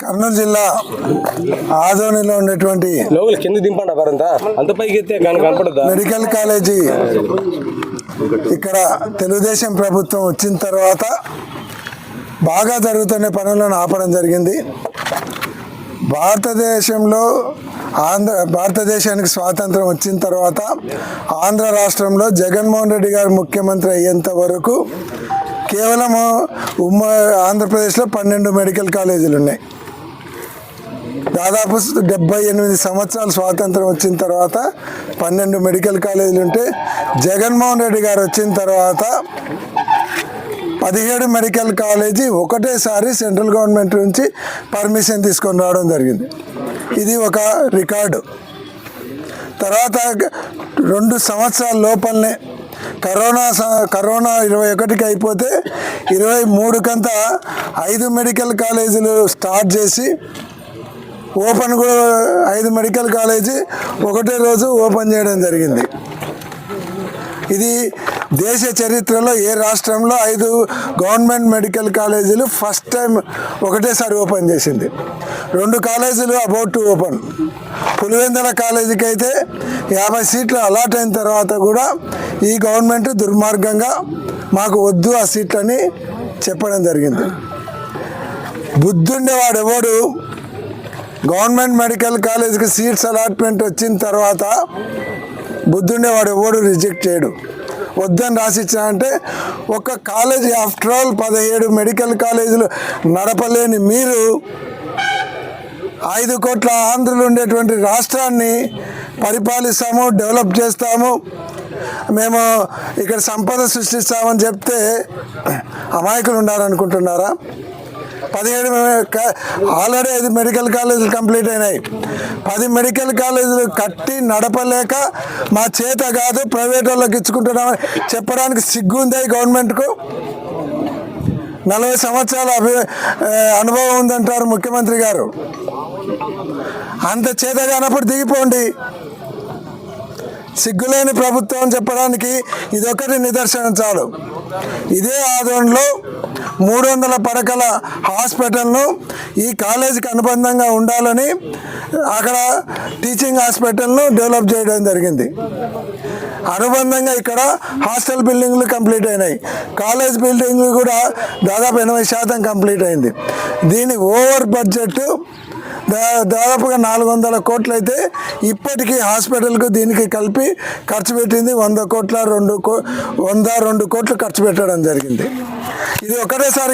కర్నూలు జిల్లా ఆదోనిలో ఉన్నటువంటి మెడికల్ కాలేజీ ఇక్కడ తెలుగుదేశం ప్రభుత్వం వచ్చిన తర్వాత బాగా జరుగుతున్న పనులను ఆపడం జరిగింది. భారతదేశానికి స్వాతంత్రం వచ్చిన తర్వాత ఆంధ్ర రాష్ట్రంలో జగన్మోహన్ రెడ్డి గారు ముఖ్యమంత్రి అయ్యేంత వరకు కేవలం ఆంధ్రప్రదేశ్లో 12 మెడికల్ కాలేజీలు ఉన్నాయి. దాదాపు 78 సంవత్సరాలు స్వాతంత్రం వచ్చిన తర్వాత 12 మెడికల్ కాలేజీలు ఉంటే జగన్మోహన్ రెడ్డి గారు వచ్చిన తర్వాత 17 మెడికల్ కాలేజీ ఒకటేసారి సెంట్రల్ గవర్నమెంట్ నుంచి పర్మిషన్ తీసుకొని రావడం జరిగింది. ఇది ఒక రికార్డు. తర్వాత 2 సంవత్సరాల లోపలనే కరోనా 21కి అయిపోతే 23కంతా 5 మెడికల్ కాలేజీలు స్టార్ట్ చేసి ఓపెన్ కూడా 5 మెడికల్ కాలేజీ ఒకటే రోజు ఓపెన్ చేయడం జరిగింది. ఇది దేశ చరిత్రలో ఏ రాష్ట్రంలో 5 గవర్నమెంట్ మెడికల్ కాలేజీలు ఫస్ట్ టైం ఒకటేసారి ఓపెన్ చేసింది. 2 కాలేజీలు అబౌట్ టు ఓపెన్. పులివెందుల కాలేజీకి అయితే 50 సీట్లు అలాట్ అయిన తర్వాత కూడా ఈ గవర్నమెంట్ దుర్మార్గంగా మాకు వద్దు ఆ సీట్లని చెప్పడం జరిగింది. బుద్ధుండేవాడు ఎవడు గవర్నమెంట్ మెడికల్ కాలేజీకి సీట్స్ అలాట్మెంట్ వచ్చిన తర్వాత బుద్ధుండేవాడు ఎవడు రిజెక్ట్ చేయడు. వద్దని రాసిచ్చా అంటే ఒక కాలేజీ ఆఫ్టర్ ఆల్ 17 మెడికల్ కాలేజీలు నడపలేని మీరు 5 కోట్ల ఆంధ్రులు ఉండేటువంటి రాష్ట్రాన్ని పరిపాలిస్తాము, డెవలప్ చేస్తాము, మేము ఇక్కడ సంపద సృష్టిస్తామని చెప్తే అమాయకులు ఉండాలనుకుంటున్నారా? 17 ఆల్రెడీ 5 మెడికల్ కాలేజీలు కంప్లీట్ అయినాయి. 10 మెడికల్ కాలేజీలు కట్టి నడపలేక మా చేత కాదు ప్రైవేట్ వాళ్ళకి ఇచ్చుకుంటున్నామని చెప్పడానికి సిగ్గు ఉంది గవర్నమెంట్కు. 40 సంవత్సరాల అనుభవం ఉందంటారు ముఖ్యమంత్రి గారు. అంత చేత కానప్పుడు దిగిపోండి. సిగ్గులేని ప్రభుత్వం అని చెప్పడానికి ఇదొకటి నిదర్శనం చాలు. ఇదే ఆదోన్లో 300 పడకల హాస్పిటల్ను ఈ కాలేజీకి అనుబంధంగా ఉండాలని అక్కడ టీచింగ్ హాస్పిటల్ను డెవలప్ చేయడం జరిగింది. అనుబంధంగా ఇక్కడ హాస్టల్ బిల్డింగ్లు కంప్లీట్ అయినాయి. కాలేజ్ బిల్డింగ్లు కూడా దాదాపు 80% కంప్లీట్ అయింది. దీని ఓవర్ బడ్జెట్ దాదాపుగా 400 కోట్లు అయితే ఇప్పటికీ హాస్పిటల్కు దీనికి కలిపి ఖర్చు పెట్టింది 100 కోట్ల 2 కోట్లు ఖర్చు పెట్టడం జరిగింది. ఇది ఒకటేసారి